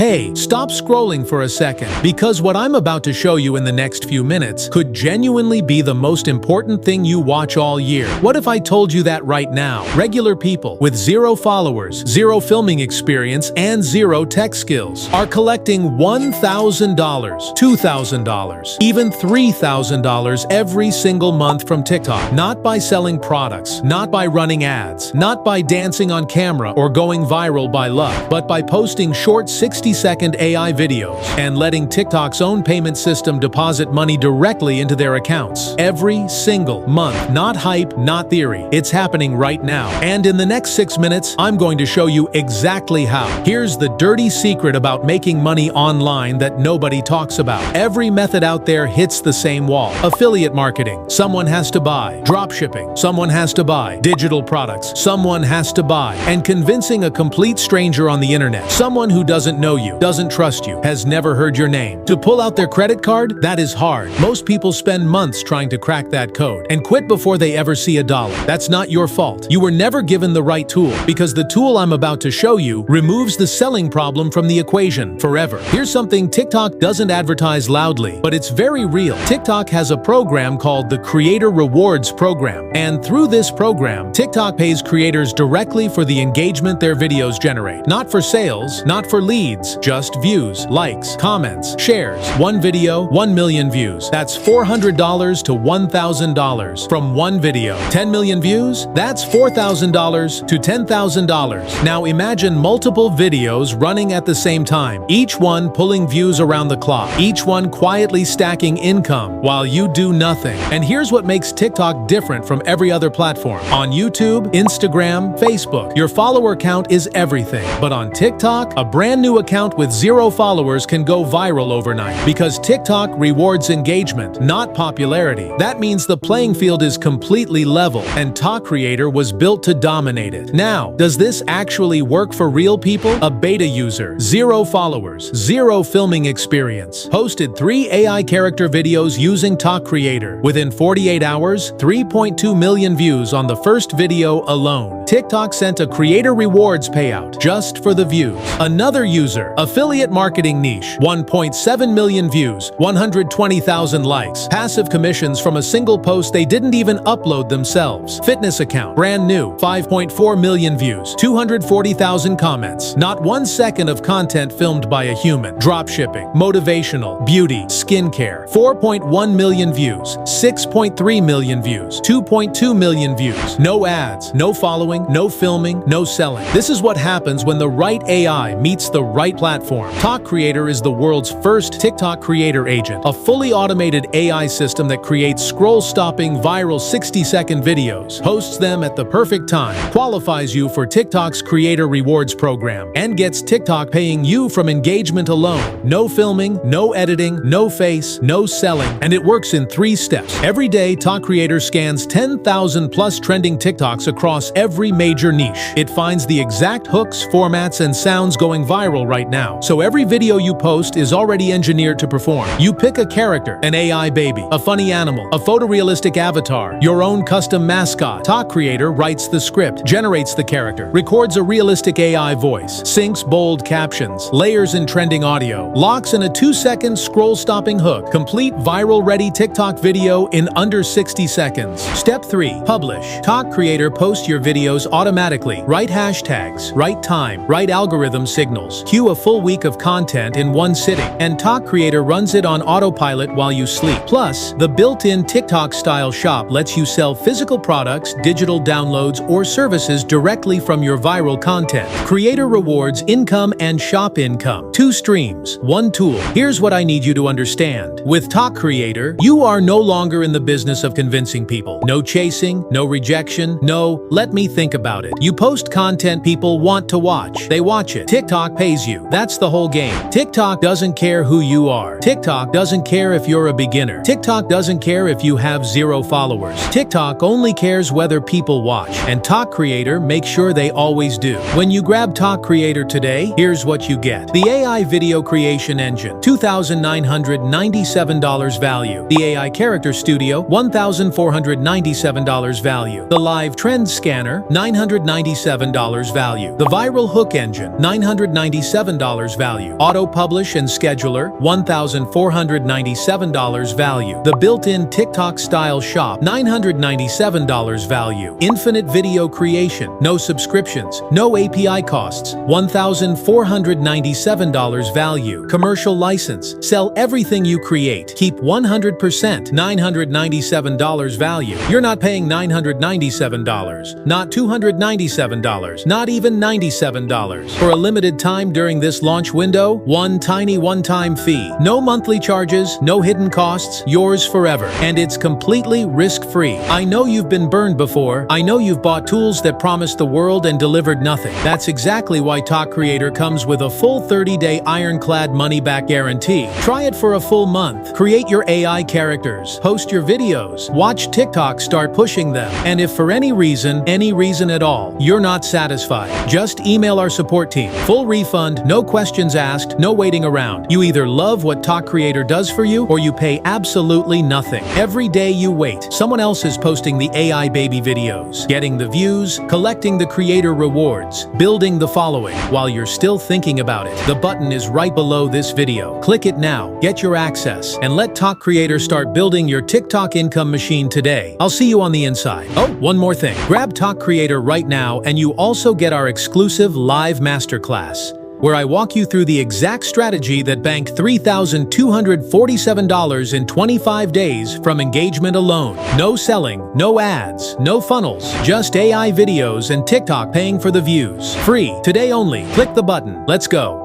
Hey, stop scrolling for a second, because what I'm about to show you in the next few minutes could genuinely be the most important thing you watch all year. What if I told you that right now? Regular people with 0 followers, 0 filming experience, and 0 tech skills are collecting $1,000, $2,000, even $3,000 every single month from TikTok. Not by selling products, not by running ads, not by dancing on camera or going viral by luck, but by posting short 60-second AI videos and letting TikTok's own payment system deposit money directly into their accounts. Every single month. Not hype, not theory. It's happening right now. And in the next 6 minutes, I'm going to show you exactly how. Here's the dirty secret about making money online that nobody talks about. Every method out there hits the same wall. Affiliate marketing. Someone has to buy. Dropshipping. Someone has to buy. Digital products. Someone has to buy. And convincing a complete stranger on the internet, someone who doesn't know you, doesn't trust you, has never heard your name, to pull out their credit card, that is hard. Most people spend months trying to crack that code and quit before they ever see a dollar. That's not your fault. You were never given the right tool, because the tool I'm about to show you removes the selling problem from the equation forever. Here's something TikTok doesn't advertise loudly, but it's very real. TikTok has a program called the Creator Rewards Program, and through this program, TikTok pays creators directly for the engagement their videos generate. Not for sales, not for leads, just views, likes, comments, shares. One video, 1 million views. That's $400 to $1,000 from one video. 10 million views? That's $4,000 to $10,000. Now imagine multiple videos running at the same time, each one pulling views around the clock, each one quietly stacking income while you do nothing. And here's what makes TikTok different from every other platform. On YouTube, Instagram, Facebook, your follower count is everything. But on TikTok, a brand new account with 0 followers can go viral overnight, because TikTok rewards engagement, not popularity. That means the playing field is completely level, and Talk Creator was built to dominate it. Now, does this actually work for real people? A beta user, 0 followers, 0 filming experience, posted 3 AI character videos using Talk Creator. Within 48 hours, 3.2 million views on the first video alone. TikTok sent a creator rewards payout just for the views. Another user, affiliate marketing niche, 1.7 million views, 120,000 likes, passive commissions from a single post they didn't even upload themselves. Fitness account, brand new, 5.4 million views, 240,000 comments, not 1 second of content filmed by a human. Dropshipping, motivational, beauty, skincare, 4.1 million views, 6.3 million views, 2.2 million views. No ads, no following, no filming, no selling. This is what happens when the right AI meets the right platform. Talk Creator is the world's first TikTok creator agent, a fully automated AI system that creates scroll-stopping viral 60-second videos, hosts them at the perfect time, qualifies you for TikTok's Creator Rewards Program, and gets TikTok paying you from engagement alone. No filming, no editing, no face, no selling, and it works in 3 steps. Every day, Talk Creator scans 10,000 plus trending TikToks across every major niche. It finds the exact hooks, formats, and sounds going viral right now. So every video you post is already engineered to perform. You pick a character, an AI baby, a funny animal, a photorealistic avatar, your own custom mascot. Talk Creator writes the script, generates the character, records a realistic AI voice, syncs bold captions, layers in trending audio, locks in a 2-second scroll-stopping hook. Complete viral-ready TikTok video in under 60 seconds. Step 3. Publish. Talk Creator posts your videos automatically. Write hashtags, write time, write algorithm signals, cue a full week of content in one sitting, and Talk Creator runs it on autopilot while you sleep. Plus, the built-in TikTok-style shop lets you sell physical products, digital downloads, or services directly from your viral content. Creator rewards income and shop income. 2 streams, 1 tool. Here's what I need you to understand. With Talk Creator, you are no longer in the business of convincing people. No chasing, no rejection, no, let me think about it. You post content people want to watch. They watch it. TikTok pays you. That's the whole game. TikTok doesn't care who you are. TikTok doesn't care if you're a beginner. TikTok doesn't care if you have 0 followers. TikTok only cares whether people watch. And Talk Creator makes sure they always do. When you grab Talk Creator today, here's what you get. The AI video creation engine, $2,997 value. The AI character studio, $1,497 value. The live trend scanner, $997 value. The viral hook engine, $997 value. Auto publish and scheduler, $1,497 value. The built-in TikTok style shop, $997 value. Infinite video creation, no subscriptions, no API costs, $1,497 value. Commercial license, sell everything you create, keep 100%, $997 value. You're not paying $997, not $297, not even $97. For a limited time during this launch window, one tiny one-time fee. No monthly charges, no hidden costs, yours forever. And it's completely risk-free. I know you've been burned before. I know you've bought tools that promised the world and delivered nothing. That's exactly why Talk Creator comes with a full 30-day ironclad money-back guarantee. Try it for a full month. Create your AI characters. Post your videos. Watch TikTok start pushing them. And if for any reason at all, you're not satisfied, just email our support team. Full refund, no questions asked, no waiting around. You either love what Talk Creator does for you or you pay absolutely nothing. Every day you wait, someone else is posting the AI baby videos, getting the views, collecting the creator rewards, building the following. While you're still thinking about it, the button is right below this video. Click it now, get your access, and let Talk Creator start building your TikTok income machine today. I'll see you on the inside. Oh, one more thing. Grab Talk Creator right now and you also get our exclusive live masterclass, where I walk you through the exact strategy that banked $3,247 in 25 days from engagement alone. No selling, no ads, no funnels, just AI videos and TikTok paying for the views. Free, today only. Click the button. Let's go.